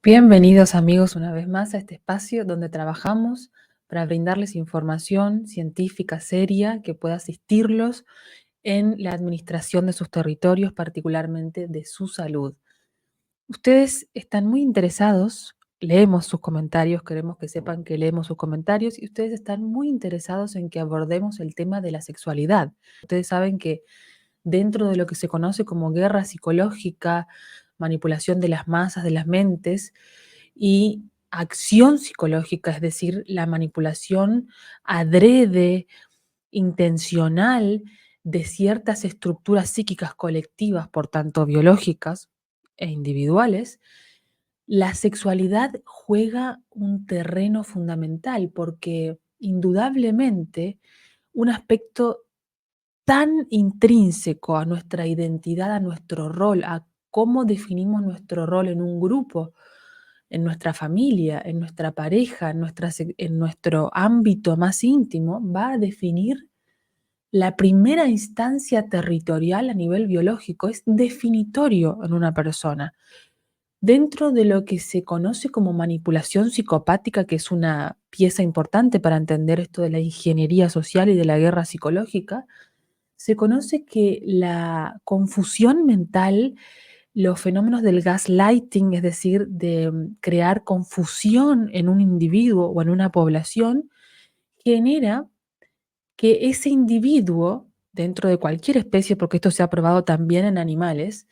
Bienvenidos amigos una vez más a este espacio donde trabajamos para brindarles información científica seria que pueda asistirlos en la administración de sus territorios, particularmente de su salud. Ustedes están muy interesados, leemos sus comentarios, queremos que sepan que leemos sus comentarios y ustedes están muy interesados en que abordemos el tema de la sexualidad. Ustedes saben que dentro de lo que se conoce como guerra psicológica, manipulación de las masas, de las mentes y acción psicológica, es decir, la manipulación adrede, intencional de ciertas estructuras psíquicas colectivas, por tanto biológicas e individuales, la sexualidad juega un terreno fundamental porque indudablemente un aspecto tan intrínseco a nuestra identidad, a nuestro rol, a cómo definimos nuestro rol en un grupo, en nuestra familia, en nuestra pareja, en nuestro ámbito más íntimo, va a definir la primera instancia territorial a nivel biológico, es definitorio en una persona. Dentro de lo que se conoce como manipulación psicopática, que es una pieza importante para entender esto de la ingeniería social y de la guerra psicológica, se conoce que la confusión mental, los fenómenos del gaslighting, es decir, de crear confusión en un individuo o en una población, genera que ese individuo, dentro de cualquier especie, porque esto se ha probado también en animales,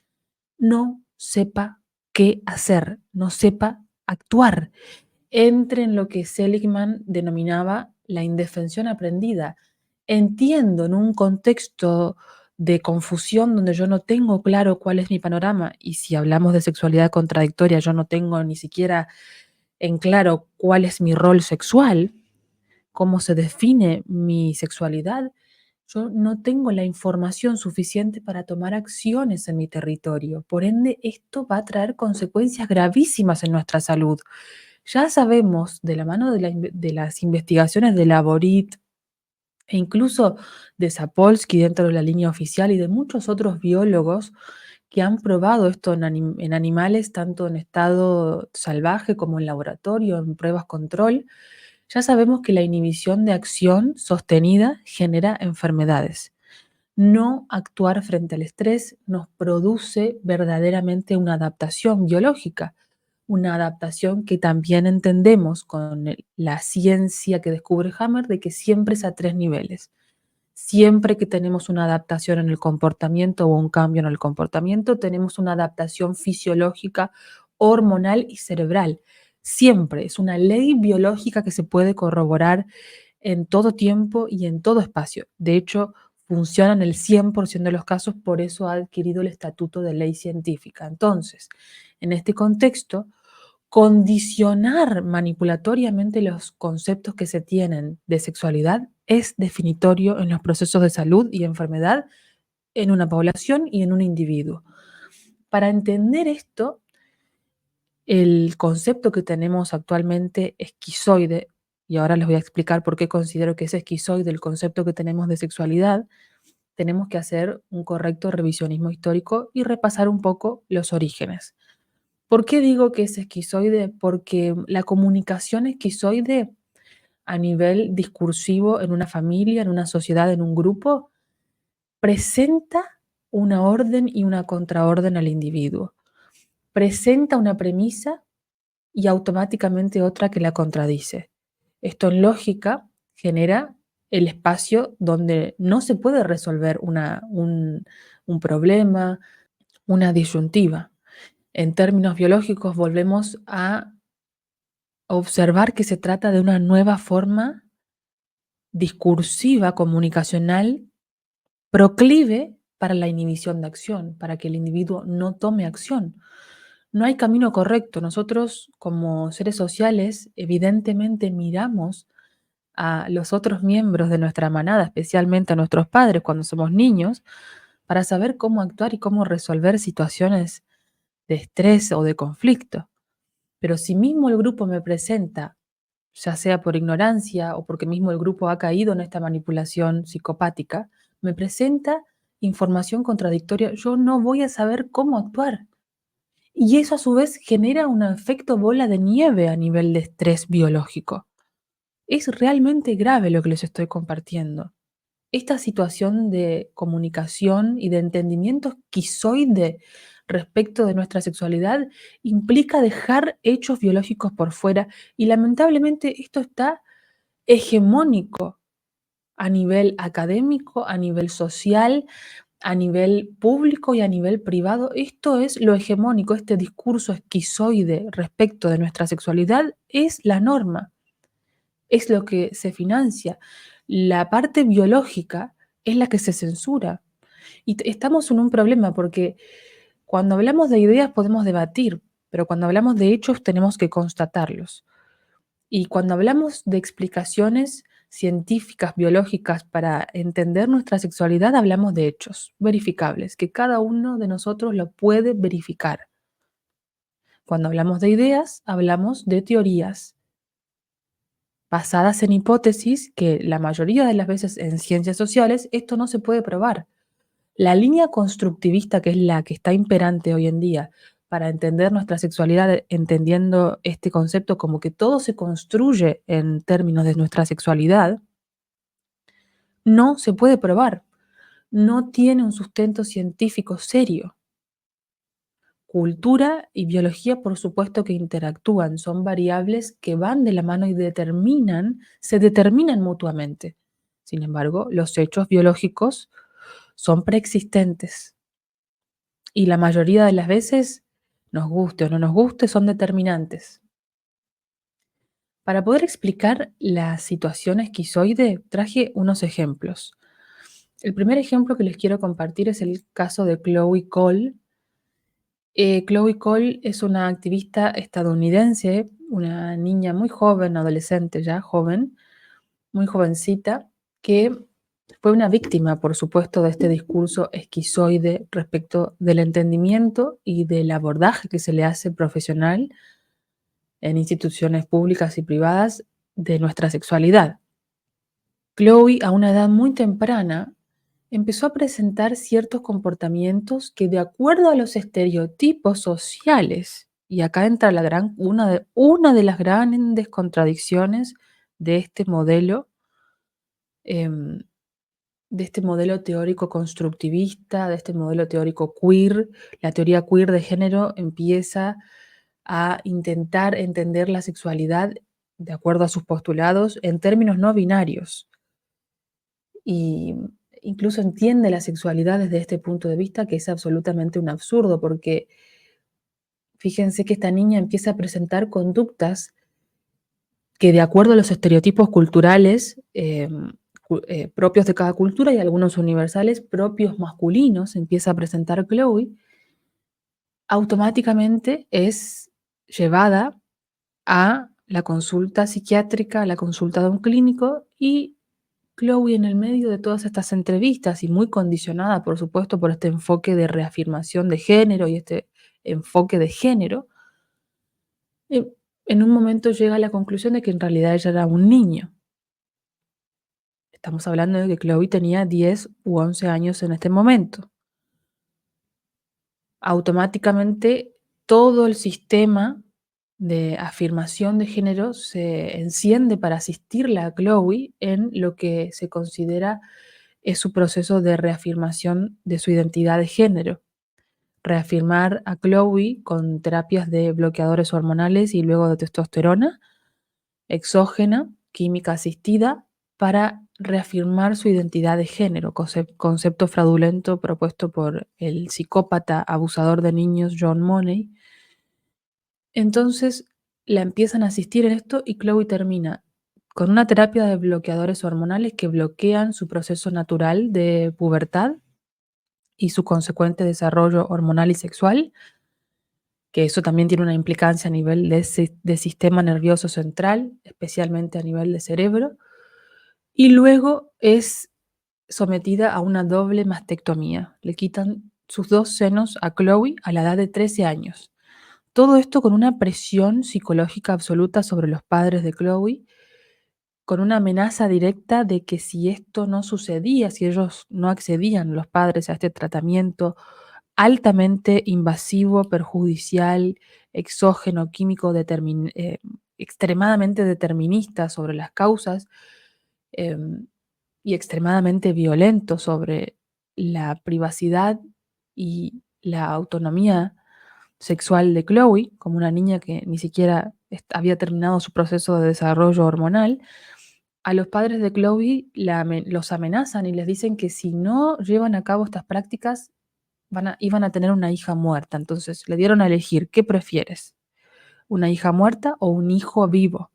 no sepa qué hacer, no sepa actuar. Entre en lo que Seligman denominaba la indefensión aprendida. Entiendo en un contexto de confusión donde yo no tengo claro cuál es mi panorama y si hablamos de sexualidad contradictoria, yo no tengo ni siquiera en claro cuál es mi rol sexual, cómo se define mi sexualidad, yo no tengo la información suficiente para tomar acciones en mi territorio. Por ende, esto va a traer consecuencias gravísimas en nuestra salud. Ya sabemos, de la mano de las investigaciones de Laborit e incluso de Sapolsky dentro de la línea oficial y de muchos otros biólogos que han probado esto en animales, tanto en estado salvaje como en laboratorio, en pruebas control, ya sabemos que la inhibición de acción sostenida genera enfermedades. No actuar frente al estrés nos produce verdaderamente una adaptación biológica, una adaptación que también entendemos con la ciencia que descubre Hammer de que siempre es a 3 niveles. Siempre que tenemos una adaptación en el comportamiento o un cambio en el comportamiento, tenemos una adaptación fisiológica, hormonal y cerebral. Siempre es una ley biológica que se puede corroborar en todo tiempo y en todo espacio. De hecho, funciona en el 100% de los casos, por eso ha adquirido el estatuto de ley científica. Entonces, en este contexto, condicionar manipulatoriamente los conceptos que se tienen de sexualidad es definitorio en los procesos de salud y enfermedad en una población y en un individuo. Para entender esto, el concepto que tenemos actualmente esquizoide, y ahora les voy a explicar por qué considero que es esquizoide el concepto que tenemos de sexualidad, tenemos que hacer un correcto revisionismo histórico y repasar un poco los orígenes. ¿Por qué digo que es esquizoide? Porque la comunicación esquizoide a nivel discursivo en una familia, en una sociedad, en un grupo, presenta una orden y una contraorden al individuo. Presenta una premisa y automáticamente otra que la contradice. Esto en lógica genera el espacio donde no se puede resolver un problema, una disyuntiva. En términos biológicos volvemos a observar que se trata de una nueva forma discursiva, comunicacional, proclive para la inhibición de acción, para que el individuo no tome acción. No hay camino correcto. Nosotros, como seres sociales, evidentemente miramos a los otros miembros de nuestra manada, especialmente a nuestros padres cuando somos niños, para saber cómo actuar y cómo resolver situaciones de estrés o de conflicto. Pero si mismo el grupo me presenta, ya sea por ignorancia o porque mismo el grupo ha caído en esta manipulación psicopática, me presenta información contradictoria, yo no voy a saber cómo actuar. Y eso a su vez genera un efecto bola de nieve a nivel de estrés biológico. Es realmente grave lo que les estoy compartiendo. Esta situación de comunicación y de entendimiento esquizoide respecto de nuestra sexualidad implica dejar hechos biológicos por fuera y lamentablemente esto está hegemónico a nivel académico, a nivel social, a nivel público y a nivel privado. Esto es lo hegemónico, este discurso esquizoide respecto de nuestra sexualidad es la norma, es lo que se financia. La parte biológica es la que se censura. Y estamos en un problema porque cuando hablamos de ideas podemos debatir, pero cuando hablamos de hechos tenemos que constatarlos. Y cuando hablamos de explicaciones científicas, biológicas para entender nuestra sexualidad, hablamos de hechos verificables, que cada uno de nosotros lo puede verificar. Cuando hablamos de ideas, hablamos de teorías basadas en hipótesis que la mayoría de las veces en ciencias sociales esto no se puede probar. La línea constructivista, que es la que está imperante hoy en día para entender nuestra sexualidad, entendiendo este concepto como que todo se construye en términos de nuestra sexualidad, no se puede probar, no tiene un sustento científico serio. Cultura y biología, por supuesto que interactúan, son variables que van de la mano y se determinan mutuamente. Sin embargo, los hechos biológicos son preexistentes y la mayoría de las veces, nos guste o no nos guste, son determinantes. Para poder explicar la situación esquizoide, traje unos ejemplos. El primer ejemplo que les quiero compartir es el caso de Chloe Cole. Chloe Cole es una activista estadounidense, una niña muy joven, adolescente ya, joven, muy jovencita, que fue una víctima, por supuesto, de este discurso esquizoide respecto del entendimiento y del abordaje que se le hace profesional en instituciones públicas y privadas de nuestra sexualidad. Chloe, a una edad muy temprana, empezó a presentar ciertos comportamientos que, de acuerdo a los estereotipos sociales, y acá entra una de las grandes contradicciones de este modelo, em, de este modelo teórico constructivista, de este modelo teórico queer. La teoría queer de género empieza a intentar entender la sexualidad de acuerdo a sus postulados en términos no binarios y incluso entiende la sexualidad desde este punto de vista, que es absolutamente un absurdo, porque fíjense que esta niña empieza a presentar conductas que, de acuerdo a los estereotipos culturales propios de cada cultura y algunos universales propios masculinos, empieza a presentar Chloe, automáticamente es llevada a la consulta psiquiátrica, a la consulta de un clínico, y Chloe, en el medio de todas estas entrevistas y muy condicionada, por supuesto, por este enfoque de reafirmación de género y este enfoque de género, eh, en un momento llega a la conclusión de que en realidad ella era un niño. Estamos hablando de que Chloe tenía 10 u 11 años en este momento. Automáticamente todo el sistema de afirmación de género se enciende para asistirla a Chloe en lo que se considera es su proceso de reafirmación de su identidad de género. Reafirmar a Chloe con terapias de bloqueadores hormonales y luego de testosterona exógena, química asistida, para reafirmar su identidad de género, concepto fraudulento propuesto por el psicópata abusador de niños John Money. Entonces la empiezan a asistir en esto y Chloe termina con una terapia de bloqueadores hormonales que bloquean su proceso natural de pubertad y su consecuente desarrollo hormonal y sexual, que eso también tiene una implicancia a nivel de sistema nervioso central, especialmente a nivel de cerebro, y luego es sometida a una doble mastectomía. Le quitan sus 2 senos a Chloe a la edad de 13 años. Todo esto con una presión psicológica absoluta sobre los padres de Chloe, con una amenaza directa de que si esto no sucedía, si ellos no accedían, los padres, a este tratamiento, altamente invasivo, perjudicial, exógeno, químico, extremadamente determinista sobre las causas, em, y extremadamente violento sobre la privacidad y la autonomía sexual de Chloe, como una niña que ni siquiera había terminado su proceso de desarrollo hormonal. A los padres de Chloe los amenazan y les dicen que si no llevan a cabo estas prácticas iban a tener una hija muerta. Entonces le dieron a elegir, ¿qué prefieres? ¿Una hija muerta o un hijo vivo?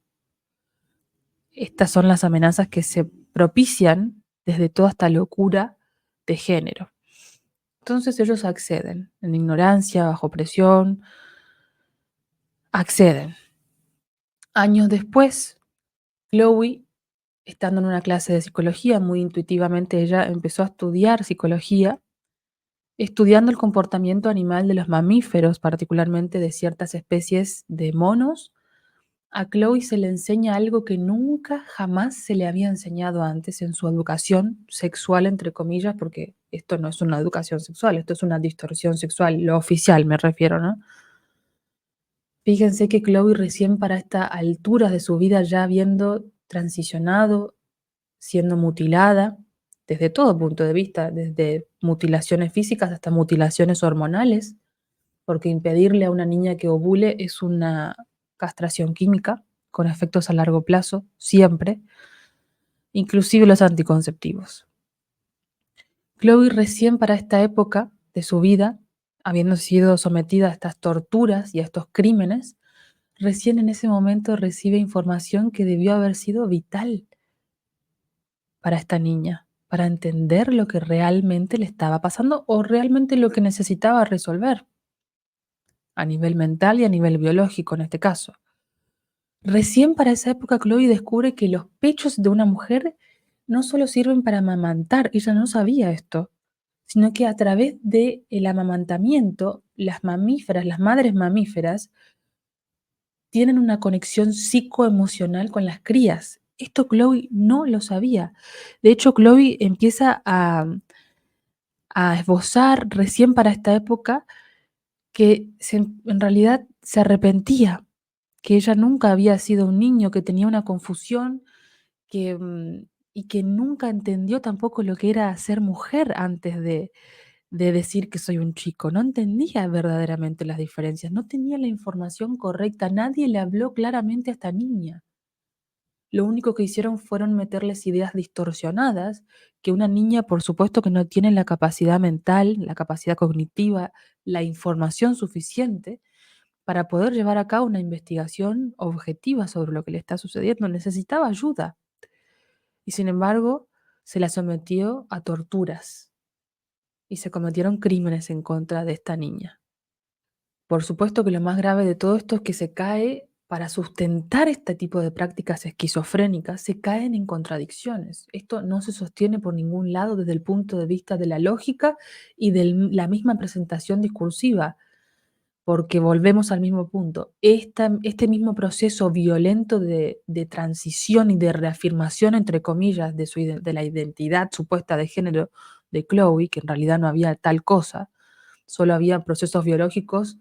Estas son las amenazas que se propician desde toda esta locura de género. Entonces ellos acceden, en ignorancia, bajo presión, acceden. Años después, Chloe, estando en una clase de psicología, muy intuitivamente ella empezó a estudiar psicología, estudiando el comportamiento animal de los mamíferos, particularmente de ciertas especies de monos. A Chloe se le enseña algo que nunca jamás se le había enseñado antes en su educación sexual, entre comillas, porque esto no es una educación sexual, esto es una distorsión sexual, lo oficial me refiero, ¿no? Fíjense que Chloe recién para esta altura de su vida, ya habiendo transicionado, siendo mutilada, desde todo punto de vista, desde mutilaciones físicas hasta mutilaciones hormonales, porque impedirle a una niña que ovule es una castración química con efectos a largo plazo, siempre, inclusive los anticonceptivos. Chloe recién para esta época de su vida, habiendo sido sometida a estas torturas y a estos crímenes, recién en ese momento recibe información que debió haber sido vital para esta niña, para entender lo que realmente le estaba pasando o realmente lo que necesitaba resolver, a nivel mental y a nivel biológico en este caso. Recién para esa época Chloe descubre que los pechos de una mujer no solo sirven para amamantar, ella no sabía esto, sino que a través del amamantamiento, las mamíferas, las madres mamíferas, tienen una conexión psicoemocional con las crías. Esto Chloe no lo sabía. De hecho, Chloe empieza a esbozar recién para esta época que en realidad se arrepentía, que ella nunca había sido un niño, que tenía una confusión, que, y que nunca entendió tampoco lo que era ser mujer antes de decir que soy un chico. No entendía verdaderamente las diferencias, no tenía la información correcta, nadie le habló claramente a esta niña. Lo único que hicieron fueron meterles ideas distorsionadas, que una niña, por supuesto, que no tiene la capacidad mental, la capacidad cognitiva, la información suficiente para poder llevar a cabo una investigación objetiva sobre lo que le está sucediendo. Necesitaba ayuda y, sin embargo, se la sometió a torturas y se cometieron crímenes en contra de esta niña. Por supuesto que lo más grave de todo esto es que se cae, para sustentar este tipo de prácticas esquizofrénicas, se caen en contradicciones. Esto no se sostiene por ningún lado desde el punto de vista de la lógica y de la misma presentación discursiva, porque volvemos al mismo punto. Este mismo proceso violento de transición y de reafirmación, entre comillas, de la identidad supuesta de género de Chloe, que en realidad no había tal cosa, solo había procesos biológicos,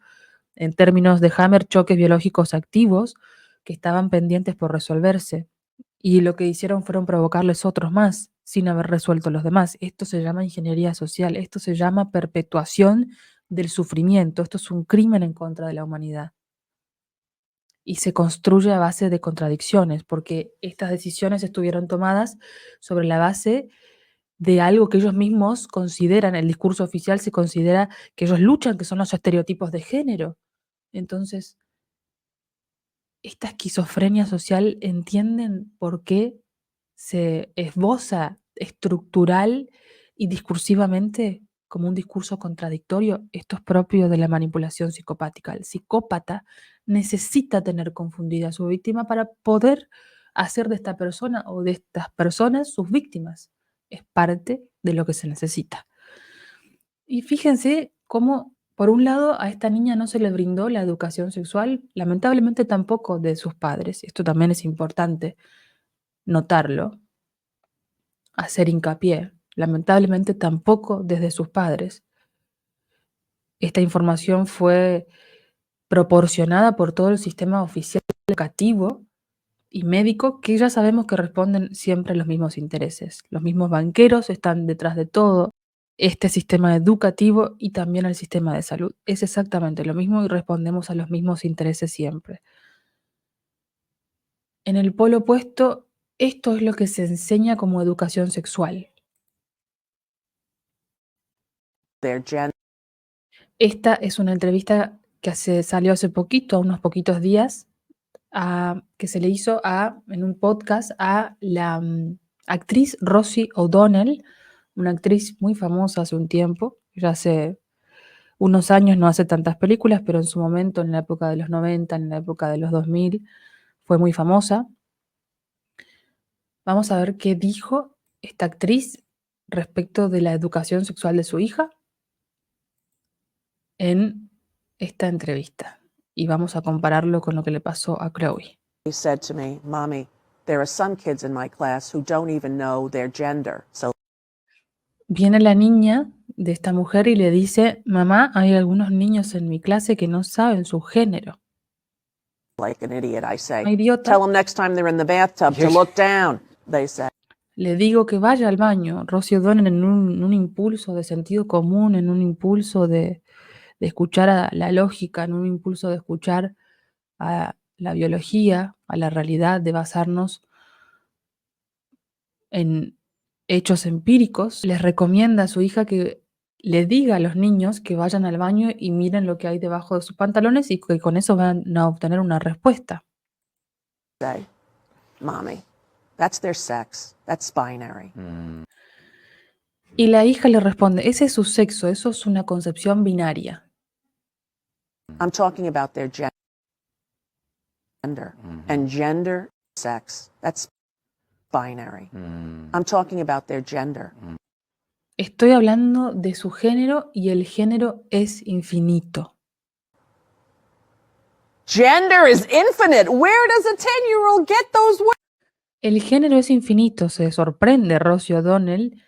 en términos de Hammer, choques biológicos activos que estaban pendientes por resolverse. Y lo que hicieron fueron provocarles otros más, sin haber resuelto los demás. Esto se llama ingeniería social, esto se llama perpetuación del sufrimiento, esto es un crimen en contra de la humanidad. Y se construye a base de contradicciones, porque estas decisiones estuvieron tomadas sobre la base de algo que ellos mismos consideran, el discurso oficial se considera que ellos luchan, que son los estereotipos de género. Entonces, esta esquizofrenia social, ¿entienden por qué se esboza estructural y discursivamente como un discurso contradictorio? Esto es propio de la manipulación psicopática. El psicópata necesita tener confundida a su víctima para poder hacer de esta persona o de estas personas sus víctimas. Es parte de lo que se necesita. Y fíjense cómo, por un lado, a esta niña no se le brindó la educación sexual, lamentablemente tampoco de sus padres. Esto también es importante notarlo, hacer hincapié. Lamentablemente tampoco desde sus padres. esta información fue proporcionada por todo el sistema oficial educativo y médico, que ya sabemos que responden siempre a los mismos intereses. Los mismos banqueros están detrás de todo este sistema educativo y también al sistema de salud. Es exactamente lo mismo y respondemos a los mismos intereses siempre. En el polo opuesto, esto es lo que se enseña como educación sexual. their gender. Esta es una entrevista que salió hace poquito, unos poquitos días, que se le hizo en un podcast a la actriz Rosie O'Donnell, una actriz muy famosa hace un tiempo, ya hace unos años no hace tantas películas, pero en su momento, en la época de los 90, en la época de los 2000, fue muy famosa. Vamos a ver qué dijo esta actriz respecto de la educación sexual de su hija en esta entrevista. Y vamos a compararlo con lo que le pasó a Chloe. He said to me, "Mommy, there are some kids in my class who don't even know their gender." So Viene la niña de esta mujer y le dice, mamá, hay algunos niños en mi clase que no saben su género. like an idiot, I say, Idiota. "Tell them next time they're in the bathtub to look down." They say. Le digo que vaya al baño. Rosie O'Donnell, en un impulso de sentido común, en un impulso de escuchar a la lógica, en un impulso de escuchar a la biología, a la realidad, de basarnos en hechos empíricos, les recomienda a su hija que le diga a los niños que vayan al baño y miren lo que hay debajo de sus pantalones y que con eso van a obtener una respuesta. Say, "Mommy, that's their sex. That's binary." Y la hija le responde, ese es su sexo, eso es una concepción binaria. I'm talking about their gender. And gender, sex, that's binary. I'm talking about their gender. Estoy hablando de su género y el género es infinito. Gender is infinite. Where does a 10-year-old get those words? El género es infinito, se sorprende Rosie O'Donnell.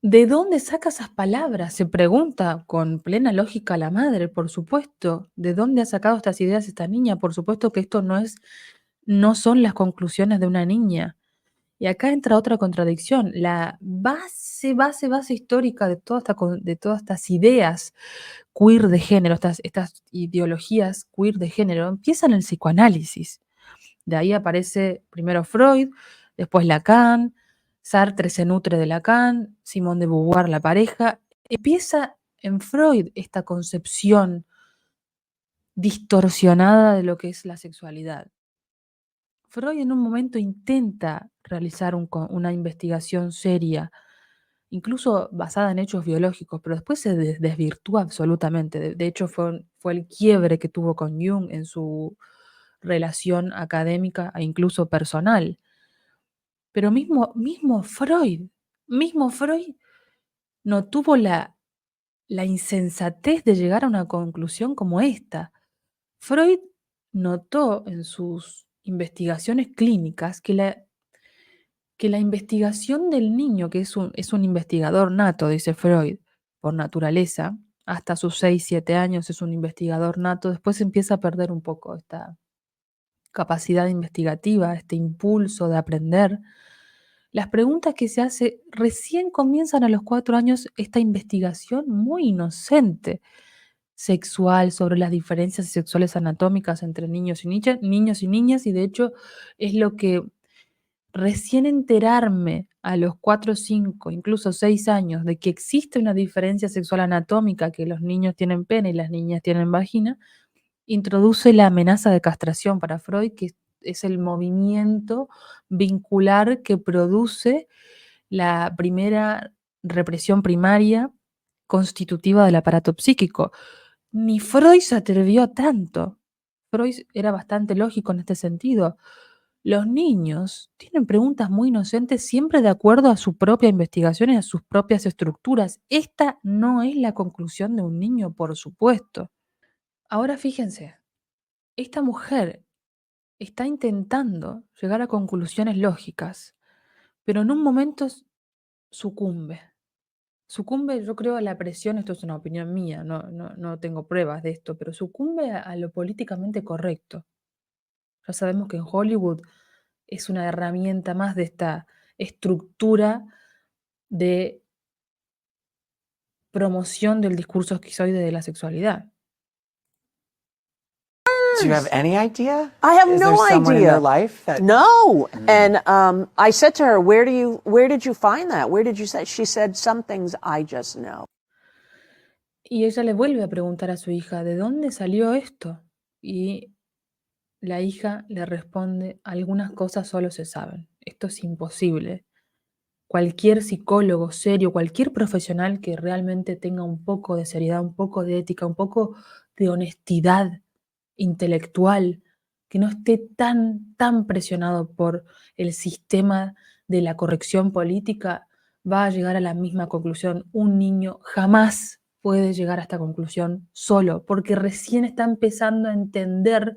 ¿De dónde saca esas palabras? Se pregunta con plena lógica la madre, por supuesto. ¿De dónde ha sacado estas ideas esta niña? Por supuesto que esto no son las conclusiones de una niña. Y acá entra otra contradicción. La base histórica de de todas estas ideas queer de género, estas ideologías queer de género, empiezan en el psicoanálisis. De ahí aparece primero Freud, después Lacan, Sartre se nutre de Lacan, Simone de Beauvoir la pareja. Empieza en Freud esta concepción distorsionada de lo que es la sexualidad. Freud en un momento intenta realizar una investigación seria, incluso basada en hechos biológicos, pero después se desvirtúa absolutamente. De hecho, fue el quiebre que tuvo con Jung en su relación académica e incluso personal. Pero mismo Freud no tuvo la insensatez de llegar a una conclusión como esta. Freud notó en sus investigaciones clínicas que la investigación del niño, que es un investigador nato, dice Freud, por naturaleza, hasta sus 6, 7 años es un investigador nato, después empieza a perder un poco esta capacidad investigativa, este impulso de aprender. Las preguntas que se hace recién comienzan a los 4 años esta investigación muy inocente sexual sobre las diferencias sexuales anatómicas entre niños y niñas, y de hecho es lo que recién enterarme a los 4, 5, incluso 6 años de que existe una diferencia sexual anatómica, que los niños tienen pene y las niñas tienen vagina, introduce la amenaza de castración para Freud, que es el movimiento vincular que produce la primera represión primaria constitutiva del aparato psíquico. Ni Freud se atrevió a tanto. Freud era bastante lógico en este sentido. Los niños tienen preguntas muy inocentes siempre de acuerdo a su propia investigación y a sus propias estructuras. Esta no es la conclusión de un niño, por supuesto. Ahora fíjense, esta mujer está intentando llegar a conclusiones lógicas, pero en un momento sucumbe. Sucumbe, yo creo, a la presión, esto es una opinión mía, no tengo pruebas de esto, pero sucumbe a lo políticamente correcto. Ya sabemos que en Hollywood es una herramienta más de esta estructura de promoción del discurso esquizoide de la sexualidad. Do you have any idea? I have Is no there someone in idea. their life that No. And I said to her, where did you find that? Where did you say? She said, some things I just know. Y ella le vuelve a preguntar a su hija, ¿de dónde salió esto? Y la hija le responde, algunas cosas solo se saben, esto es imposible. Cualquier psicólogo serio, cualquier profesional que realmente tenga un poco de seriedad, un poco de ética, un poco de honestidad intelectual, que no esté tan presionado por el sistema de la corrección política, va a llegar a la misma conclusión. Un niño jamás puede llegar a esta conclusión solo, porque recién está empezando a entender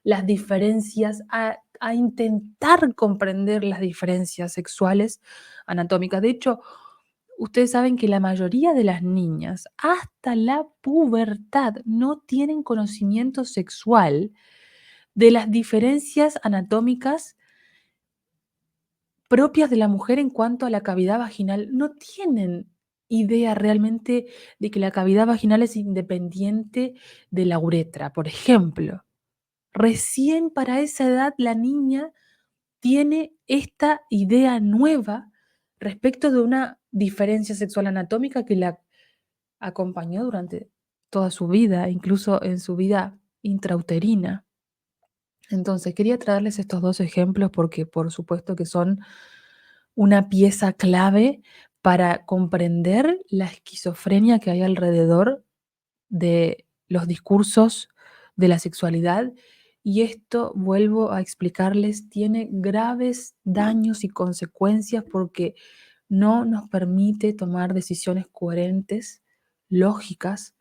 las diferencias, a intentar comprender las diferencias sexuales anatómicas. De hecho, ustedes saben que la mayoría de las niñas, hasta la pubertad, no tienen conocimiento sexual de las diferencias anatómicas propias de la mujer en cuanto a la cavidad vaginal. No tienen idea realmente de que la cavidad vaginal es independiente de la uretra, por ejemplo. Recién para esa edad la niña tiene esta idea nueva respecto de una diferencia sexual anatómica que la acompañó durante toda su vida, incluso en su vida intrauterina. Entonces, quería traerles estos dos ejemplos porque por supuesto que son una pieza clave para comprender la esquizofrenia que hay alrededor de los discursos de la sexualidad. Y esto, vuelvo a explicarles, tiene graves daños y consecuencias porque no nos permite tomar decisiones coherentes, lógicas,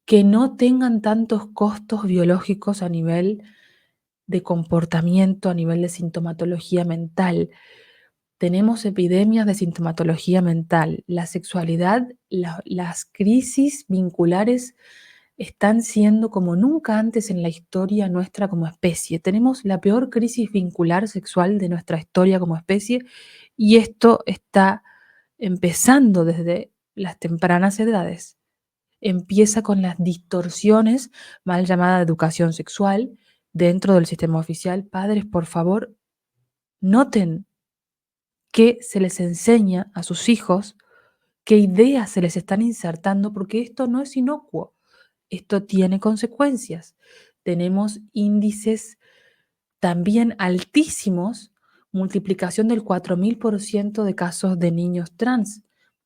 que no tengan tantos costos biológicos a nivel de comportamiento, a nivel de sintomatología mental. Tenemos epidemias de sintomatología mental. La sexualidad, las crisis vinculares están siendo como nunca antes en la historia nuestra como especie. Tenemos la peor crisis vincular sexual de nuestra historia como especie y esto está empezando desde las tempranas edades. Empieza con las distorsiones, mal llamada educación sexual, dentro del sistema oficial. Padres, por favor, noten qué se les enseña a sus hijos, qué ideas se les están insertando, porque esto no es inocuo, esto tiene consecuencias. Tenemos índices también altísimos, multiplicación del 4000% de casos de niños trans.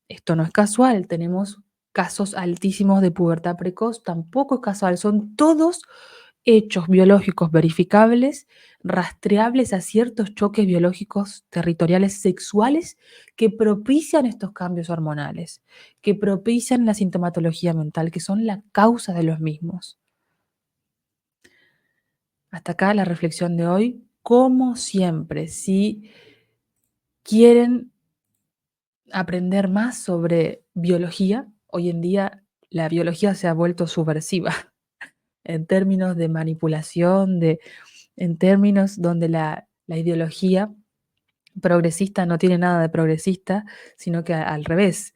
Esto no es casual, tenemos casos altísimos de pubertad precoz, tampoco es casual, son todos hechos biológicos verificables, rastreables a ciertos choques biológicos territoriales sexuales que propician estos cambios hormonales, que propician la sintomatología mental, que son la causa de los mismos. Hasta acá la reflexión de hoy. Como siempre, si quieren aprender más sobre biología, hoy en día la biología se ha vuelto subversiva en términos de manipulación, en términos donde la ideología progresista no tiene nada de progresista, sino que al revés,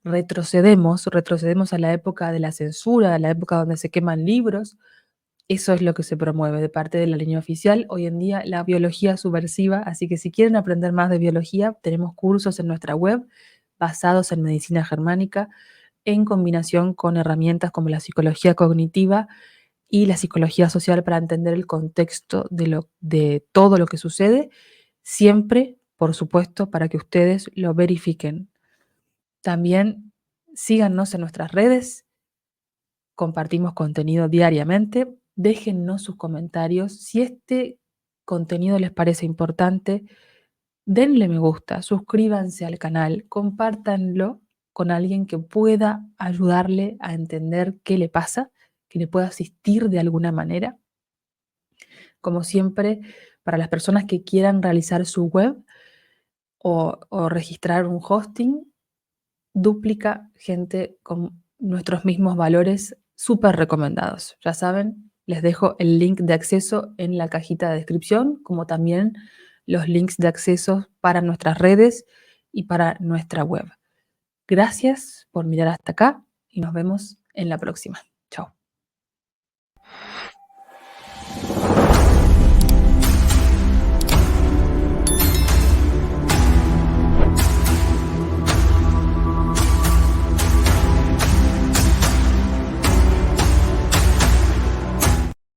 retrocedemos a la época de la censura, a la época donde se queman libros. Eso es lo que se promueve de parte de la línea oficial. Hoy en día la biología subversiva, así que si quieren aprender más de biología, tenemos cursos en nuestra web basados en medicina germánica en combinación con herramientas como la psicología cognitiva y la psicología social para entender el contexto de todo lo que sucede, siempre, por supuesto, para que ustedes lo verifiquen. También síganos en nuestras redes, compartimos contenido diariamente, déjennos sus comentarios. Si este contenido les parece importante, denle me gusta, suscríbanse al canal, compártanlo con alguien que pueda ayudarle a entender qué le pasa, que le pueda asistir de alguna manera. Como siempre, para las personas que quieran realizar su web o registrar un hosting, dúplica gente con nuestros mismos valores súper recomendados. Ya saben, les dejo el link de acceso en la cajita de descripción, como también los links de acceso para nuestras redes y para nuestra web. Gracias por mirar hasta acá y nos vemos en la próxima.